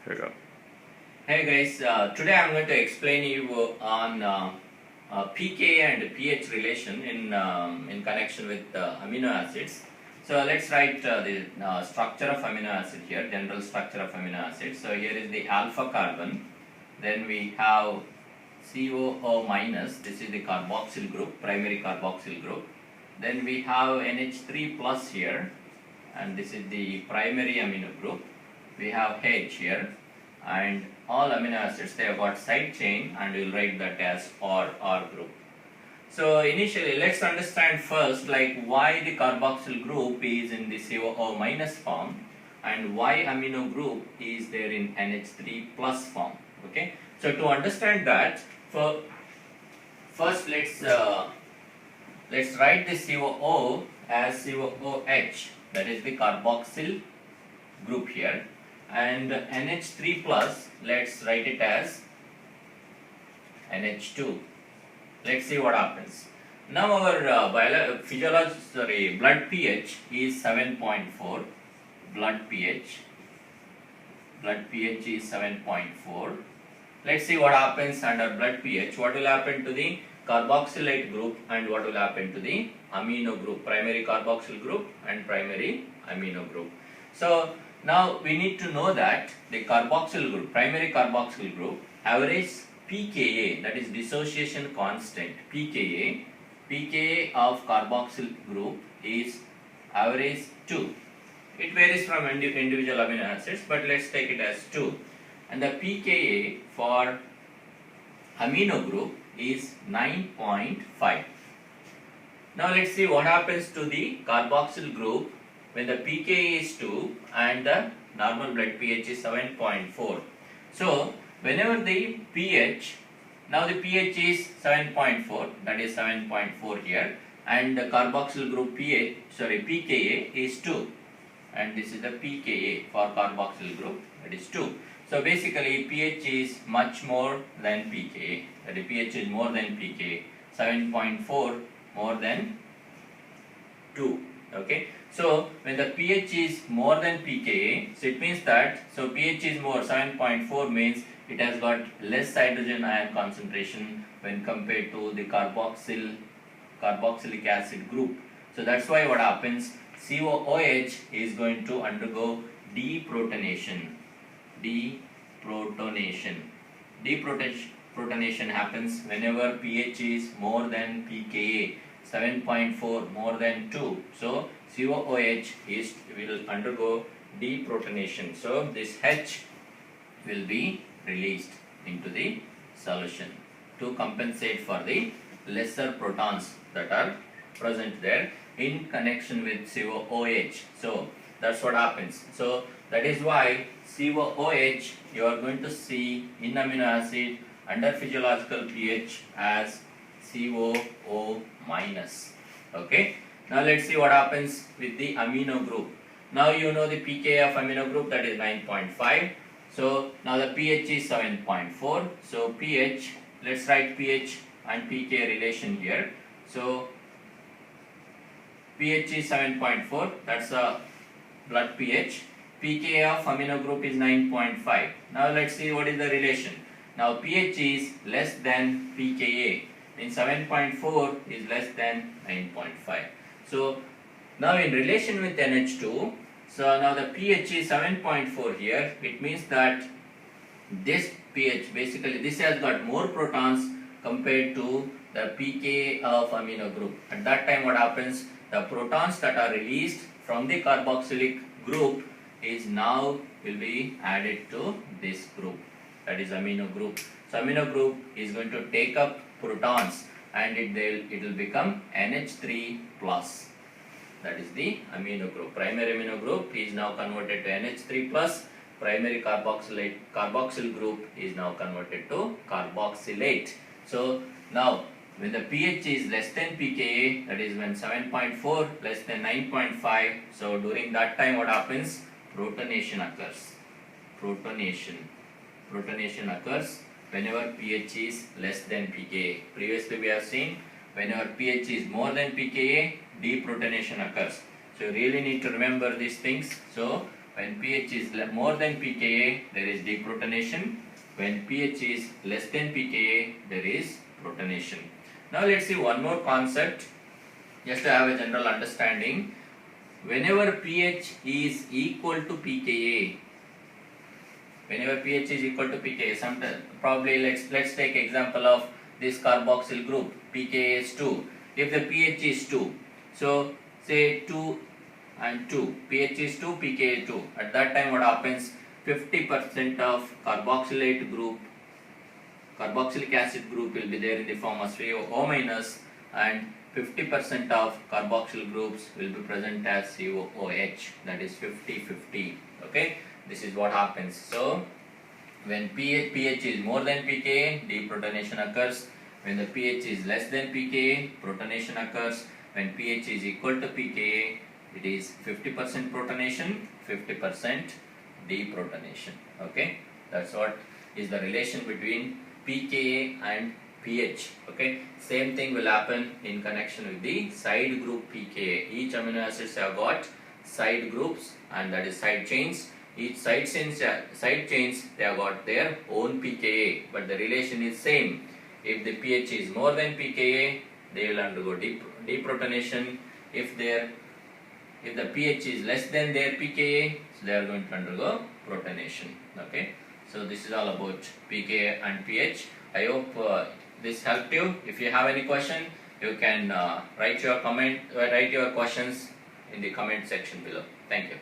Here we go. Hey guys, today I'm going to explain you on pKa and pH relation in connection with amino acids. So let's write the structure of amino acid here, general structure of amino acid. So here is the alpha carbon, then we have COO minus, this is the carboxyl group, primary carboxyl group. Then we have NH3 plus here, and this is the primary amino group. We have H here, and all amino acids, they have got side chain, and we'll write that as R group. So initially, let's understand first like why the carboxyl group is in the COO minus form and why amino group is there in NH3 plus form. Okay. So to understand that, first let's write the COO as COOH, that is the carboxyl group here, and NH3 plus, let's write it as NH2. Let's see what happens. Now our blood pH is 7.4. Blood pH is 7.4. Let's see what happens under blood pH. What will happen to the carboxylate group and what will happen to the amino group, primary carboxyl group and primary amino group. So now we need to know that the carboxyl group, primary carboxyl group, average pKa, that is dissociation constant, pKa of carboxyl group is average 2. It varies from individual amino acids, but let's take it as 2. And the pKa for amino group is 9.5. Now let's see what happens to the carboxyl group when the pKa is 2 and the normal blood pH is 7.4. So whenever the pH, now the pH is 7.4, that is 7.4 here, and the carboxyl group pKa is 2, and this is the pKa for carboxyl group, that is 2. So basically pH is much more than pKa, that is pH is more than pKa, 7.4 more than 2. Okay, so when the pH is more than pKa, so it means that, so pH is more, 7.4 means it has got less hydrogen ion concentration when compared to the carboxylic acid group. So that's why what happens, COOH is going to undergo deprotonation. Deprotonation happens whenever pH is more than pKa, 7.4 more than 2. So COOH will undergo deprotonation. So this H will be released into the solution to compensate for the lesser protons that are present there in connection with COOH. So that's what happens. So that is why COOH you are going to see in amino acid under physiological pH as COO minus. Okay. Now let's see what happens with the amino group. Now you know the pKa of amino group, that is 9.5. So now the pH is 7.4. So pH, let's write pH and pKa relation here. So pH is 7.4, that's a blood pH. pKa of amino group is 9.5. Now let's see what is the relation. Now pH is less than pKa, means 7.4 is less than 9.5. So now in relation with NH2, so now the pH is 7.4 here. It means that this pH, basically this has got more protons compared to the pKa of amino group. At that time what happens, the protons that are released from the carboxylic group is now will be added to this group, that is amino group. So amino group is going to take up protons and it will become NH3 plus. That is the amino group. Primary amino group is now converted to NH3 plus. Primary carboxyl group is now converted to carboxylate. So now when the pH is less than pKa, that is when 7.4 less than 9.5, so during that time what happens? Protonation occurs. Protonation occurs whenever pH is less than pKa. Previously we have seen whenever pH is more than pKa, deprotonation occurs. So you really need to remember these things. So When pH is more than pKa, there is deprotonation. When pH is less than pKa, there is protonation. Now let's see one more concept, just to have a general understanding. Whenever pH is equal to pKa, sometimes probably let's take example of this carboxyl group. pKa is 2. If the pH is 2, so say 2 and 2, pH is 2, pKa 2. At that time what happens? 50% of carboxylate group, carboxylic acid group will be there in the form of COO minus, and 50% of carboxyl groups will be present as COOH, that is 50-50. Okay, this is what happens. So when pH is more than pKa, deprotonation occurs. When the pH is less than pKa, protonation occurs. When pH is equal to pKa, it is 50% protonation, 50% deprotonation. Okay, that's what is the relation between pKa and pH. Okay, same thing will happen in connection with the side group pKa. Each amino acids have got side groups, and that is side chains. Each side chains they have got their own pKa, but the relation is same. If the pH is more than pKa, they will undergo deprotonation. If the pH is less than their pKa, so they are going to undergo protonation. Okay, so this is all about pKa and pH. I hope this helped you. If you have any question, you can write your questions in the comment section below. Thank you.